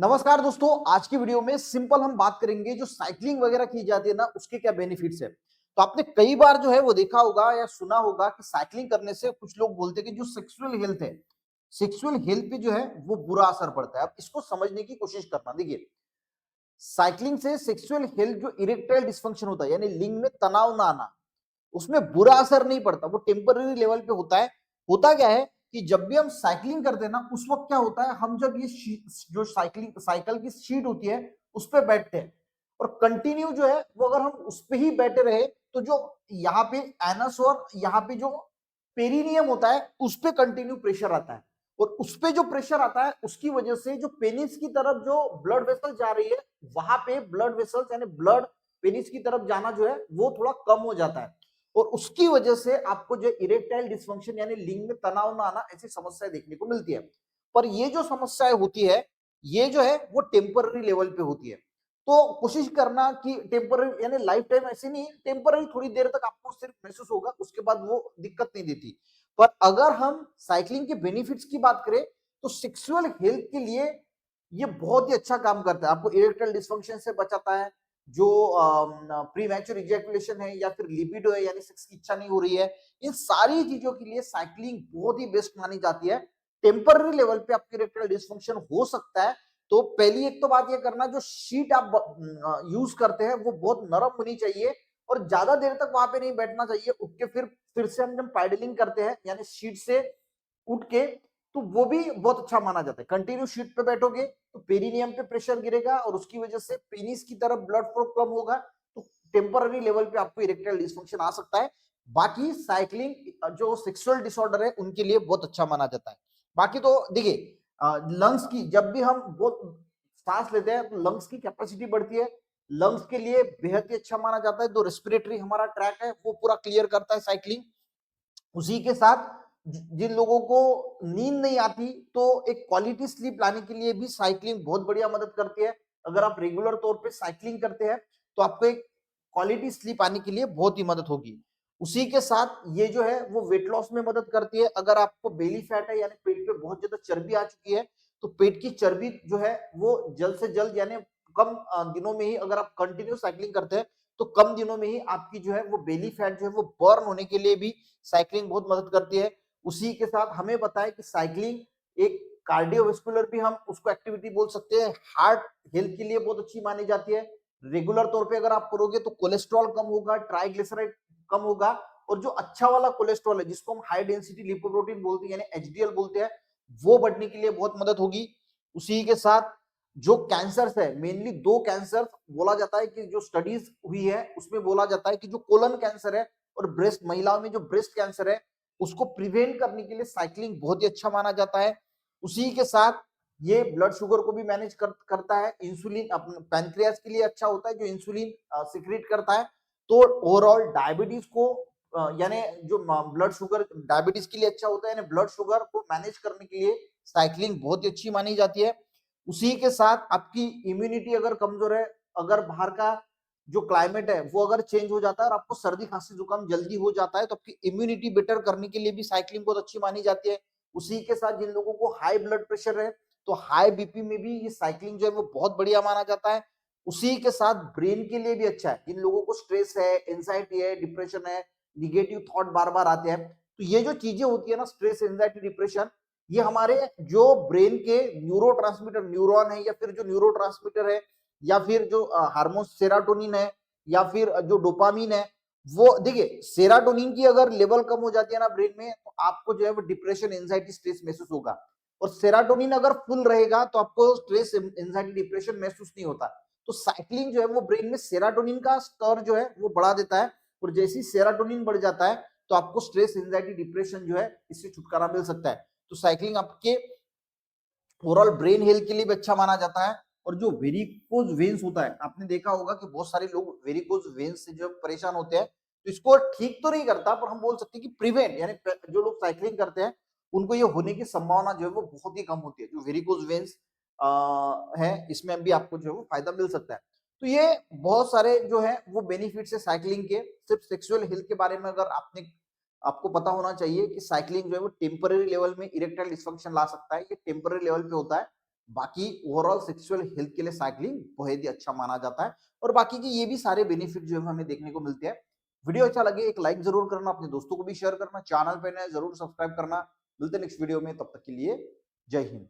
नमस्कार दोस्तों, आज की वीडियो में सिंपल हम बात करेंगे जो साइकिलिंग वगैरह की जाती है ना, उसके क्या बेनिफिट्स है। तो आपने कई बार जो है वो देखा होगा या सुना होगा कि साइकिलिंग करने से कुछ लोग बोलते हैं कि जो सेक्सुअल हेल्थ है, सेक्सुअल हेल्थ पे जो है वो बुरा असर पड़ता है। अब इसको समझने की कोशिश करना। देखिए, साइकिलिंग से सेक्सुअल हेल्थ जो इरेक्टाइल डिस्फंक्शन होता है, यानी लिंग में तनाव ना आना, उसमें बुरा असर नहीं पड़ता, वो टेम्पररी लेवल पे होता है। होता क्या है कि जब भी हम साइकिलिंग करते हैं ना, उस वक्त क्या होता है, हम जब ये जो साइकिलिंग साइकिल की सीट होती है उस पे बैठते हैं और कंटिन्यू जो है वो अगर हम उस पे ही बैठे रहे तो जो यहाँ पे एनस और यहाँ पे जो पेरिनियम होता है उस पे कंटिन्यू प्रेशर आता है और उस पे जो प्रेशर आता है उसकी वजह से जो पेनिस की तरफ जो ब्लड वेसल जा रही है, वहां पे ब्लड वेसल्स यानी ब्लड पेनिस की तरफ जाना जो है वो थोड़ा कम हो जाता है और उसकी वजह से आपको जो इरेक्टाइल डिस्फंक्शन यानी लिंग में तनाव ना आना, ऐसी समस्याएं देखने को मिलती है। पर ये जो समस्याएं होती है, ये जो है वो टेम्पररी लेवल पे होती है। तो कोशिश करना कि टेम्पररी यानी लाइफ टाइम ऐसे नहीं, टेम्पररी थोड़ी देर तक आपको सिर्फ महसूस होगा, उसके बाद वो दिक्कत नहीं देती। पर अगर हम साइकिलिंग के बेनिफिट्स की बात करें तो सेक्सुअल हेल्थ के लिए ये बहुत ही अच्छा काम करता है। आपको इरेक्टाइल डिस्फंक्शन से बचाता है, जो प्रीमैच्योर इजैकुलेशन है या फिर लिबिडो है यानी सेक्स की इच्छा नहीं हो रही है, इन सारी चीजों के लिए साइकिलिंग बहुत ही बेस्ट मानी जाती है। टेम्पररी लेवल पे आपकी इरेक्टाइल डिस्फंक्शन हो सकता है, तो पहली एक तो बात ये करना, जो शीट आप यूज करते हैं वो बहुत नरम होनी चाहिए और ज्यादा देर तक वहां पे नहीं बैठना चाहिए। उठ के फिर से हम जब पैडलिंग करते हैं यानी शीट से उठ के, तो वो भी बहुत अच्छा माना जाता है। कंटिन्यू शीट पे बैठोगे तो पेरिनियम पे प्रेशर गिरेगा और उसकी वजह से पेनिस की तरफ ब्लड फ्लो कम होगा, तो टेम्पररी लेवल पे आपको इरेक्टाइल डिस्फंक्शन आ सकता है। बाकी साइकिलिंग जो सेक्सुअल डिसऑर्डर है उनके लिए बहुत अच्छा माना जाता है। बाकी तो देखिए, लंग्स की जब भी हम बहुत सांस लेते हैं तो लंग्स की कैपेसिटी बढ़ती है, लंग्स के लिए बेहद ही अच्छा माना जाता है। जो रेस्पिरेटरी हमारा ट्रैक है वो पूरा क्लियर करता है साइकिलिंग। उसी के साथ जिन लोगों को नींद नहीं आती, तो एक क्वालिटी स्लीप लाने के लिए भी साइकिलिंग बहुत बढ़िया मदद करती है। अगर आप रेगुलर तौर पे साइकिलिंग करते हैं तो आपको एक क्वालिटी स्लीप आने के लिए बहुत ही मदद होगी। उसी के साथ ये जो है वो वेट लॉस में मदद करती है। अगर आपको बेली फैट है यानी पेट पे बहुत ज्यादा चर्बी आ चुकी है, तो पेट की चर्बी जो है वो जल्द से जल्द यानी कम दिनों में ही, अगर आप कंटिन्यू साइकिलिंग करते हैं तो कम दिनों में ही आपकी जो है वो बेली फैट जो है वो बर्न होने के लिए भी साइकिलिंग बहुत मदद करती है। उसी के साथ हमें पता है कि साइकिलिंग एक कार्डियोवास्कुलर भी हम उसको एक्टिविटी बोल सकते हैं, हार्ट हेल्थ के लिए बहुत अच्छी मानी जाती है। रेगुलर तौर पे अगर आप करोगे तो कोलेस्ट्रॉल कम होगा, ट्राइग्लिसराइड कम होगा और जो अच्छा वाला कोलेस्ट्रॉल है जिसको हम हाई डेंसिटी लिपोप्रोटीन बोलते हैं यानी एचडीएल बोलते हैं, वो बढ़ने के लिए बहुत मदद होगी। उसी के साथ जो कैंसर्स है, मेनली दो कैंसर बोला जाता है कि जो स्टडीज हुई है उसमें बोला जाता है कि जो कोलन कैंसर है और ब्रेस्ट, महिलाओं में जो ब्रेस्ट कैंसर है, उसको प्रिवेंट करने के लिए साइकिलिंग बहुत ही अच्छा माना जाता है। उसी के साथ ये ब्लड शुगर को भी मैनेज करता है। इंसुलिन अपने पैनक्रियास के लिए अच्छा होता है, जो इंसुलिन सिक्रेट करता है। तो ओवरऑल डायबिटीज को यानी जो ब्लड शुगर डायबिटीज के लिए अच्छा होता है, यानी ब्लड शुगर को मैनेज करने के लिए साइकिलिंग बहुत ही अच्छी मानी जाती है। उसी के साथ आपकी इम्यूनिटी अगर कमजोर है, अगर बाहर का जो क्लाइमेट है वो अगर चेंज हो जाता है और आपको सर्दी खांसी जुकाम जल्दी हो जाता है, तो आपकी इम्यूनिटी बेटर करने के लिए भी साइकिलिंग बहुत अच्छी मानी जाती है। उसी के साथ जिन लोगों को हाई ब्लड प्रेशर है, तो हाई बीपी में भी ये साइकिलिंग जो है वो बहुत बढ़िया माना जाता है। उसी के साथ ब्रेन के लिए भी अच्छा है, जिन लोगों को स्ट्रेस है, एंजाइटी है, डिप्रेशन है, निगेटिव थॉट बार बार आते हैं, तो ये जो चीजें होती है ना, स्ट्रेस, एंजाइटी, डिप्रेशन, ये हमारे जो ब्रेन के न्यूरोट्रांसमीटर, न्यूरॉन है या फिर जो न्यूरोट्रांसमीटर है या फिर जो हार्मोन सेराटोनिन है या फिर जो डोपामीन है, वो देखिए, सेराटोनिन की अगर लेवल कम हो जाती है ना ब्रेन में, तो आपको जो है वो डिप्रेशन, एंजाइटी, स्ट्रेस महसूस होगा। और सेराटोनिन अगर फुल रहेगा तो आपको स्ट्रेस, एंजाइटी, डिप्रेशन महसूस नहीं होता। तो साइकिलिंग जो है वो ब्रेन में सेराटोनिन का स्तर जो है वो बढ़ा देता है और जैसे ही सेराटोनिन बढ़ जाता है तो आपको स्ट्रेस, एंजाइटी, डिप्रेशन जो है इससे छुटकारा मिल सकता है। तो साइकिलिंग आपके ओवरऑल ब्रेन हेल्थ के लिए भी अच्छा माना जाता है। और जो वेरिकोज वेन्स होता है, आपने देखा होगा कि बहुत सारे लोग वेरिकोज वेन्स से जो परेशान होते हैं, तो इसको ठीक तो नहीं करता, पर हम बोल सकते हैं कि प्रिवेंट, यानी जो लोग साइकिलिंग करते हैं उनको ये होने की संभावना जो है वो बहुत ही कम होती है। जो वेरिकोज वेन्स है, इसमें भी आपको जो है वो फायदा मिल सकता है। तो ये बहुत सारे जो है वो बेनिफिट्स है साइकिलिंग के। सिर्फ सेक्सुअल हेल्थ के बारे में अगर आपको पता होना चाहिए कि साइकिलिंग जो है वो टेम्पररी लेवल में इरेक्टाइल डिस्फंक्शन ला सकता है, ये टेम्पररी लेवल पे होता है। बाकी ओवरऑल सेक्सुअल हेल्थ के लिए साइक्लिंग बहुत ही अच्छा माना जाता है और बाकी के ये भी सारे बेनिफिट जो है हमें देखने को मिलते हैं। वीडियो अच्छा लगे एक लाइक जरूर करना, अपने दोस्तों को भी शेयर करना, चैनल पे नए जरूर सब्सक्राइब करना। मिलते हैं नेक्स्ट वीडियो में, तब तक के लिए जय हिंद।